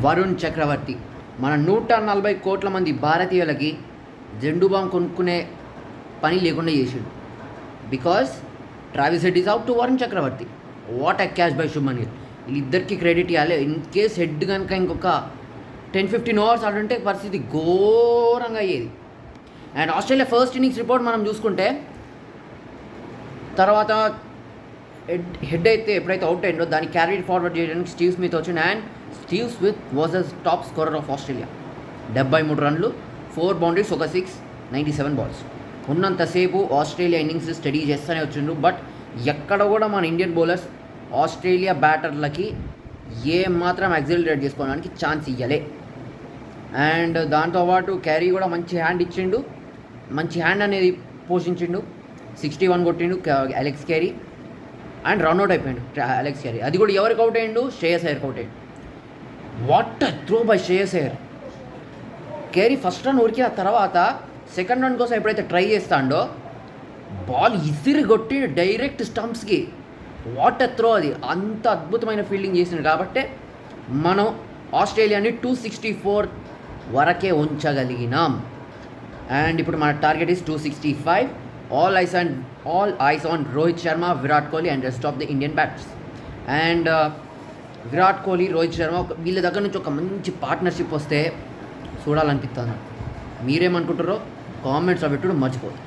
వరుణ్ చక్రవర్తి మన 140 కోట్ల మంది భారతీయులకి జెండు బామ్ కొనుక్కునే పని లేకుండా చేసిండు. Because Travis Head is out to Varun Chakravarthy. What a catch by Shubman Gill. వీళ్ళిద్దరికి క్రెడిట్ ఇవ్వాలి. ఇన్ కేస్ హెడ్ కనుక ఇంకొక 10-15 ఓవర్స్ ఆడుంటే పరిస్థితి ఘోరంగా అయ్యేది. And Australia first innings report మనం చూసుకుంటే తర్వాత హెడ్ అయితే ఎప్పుడైతే అవుట్ అయిందో దాన్ని క్యారీ ఫార్వర్డ్ చేయడానికి స్టీవ్ స్మిత్ వచ్చింది. And Steve Smith was the top scorer of Australia. 73 రన్లు, 4 boundaries, ఒక 6, 97 బాల్స్. ఉన్నంతసేపు ఆస్ట్రేలియా ఇన్నింగ్స్ స్టడీ చేస్తూనే వచ్చిండ్రు. బట్ ఎక్కడ కూడా మన ఇండియన్ బౌలర్స్ ఆస్ట్రేలియా బ్యాటర్లకి ఏ మాత్రం యాక్సిలరేట్ చేసుకోవడానికి ఛాన్స్ ఇవ్వలే. అండ్ దాంతోపాటు క్యారీ కూడా మంచి హ్యాండ్ ఇచ్చిండు, మంచి హ్యాండ్ అనేది పోషించిండు. 61 కొట్టిండు అలెక్స్ క్యారీ. అండ్ రన్అట్ అయిపోయిండు అలెక్స్ క్యారీ. అది కూడా ఎవరికి అవుట్ అయ్యిండు? శ్రేయస్ అయ్యర్కి అవుట్ అయ్యిండు. What a throw by Shreyas Iyer. Carey first run ఉరికి, ఆ తర్వాత సెకండ్ రన్ కోసం ఎప్పుడైతే ట్రై చేస్తాడో బాల్ ఇసిరి కొట్టి డైరెక్ట్ స్టంప్స్కి. What a throw. అది అంత అద్భుతమైన ఫీల్డింగ్ చేసింది కాబట్టే మనం ఆస్ట్రేలియాని 264 వరకే ఉంచగలిగినాం. అండ్ ఇప్పుడు మన target is 265. All eyes on Rohit Sharma, Virat Kohli and rest of the Indian batters. And Virat Kohli, Rohit Sharma వీళ్ళ దగ్గర నుంచి ఒక మంచి పార్ట్నర్షిప్ వస్తే చూడాలనిపిస్తుంది. మీరేమనుకుంటారో కామెంట్స్లో పెట్టుడు మర్చిపోతుంది.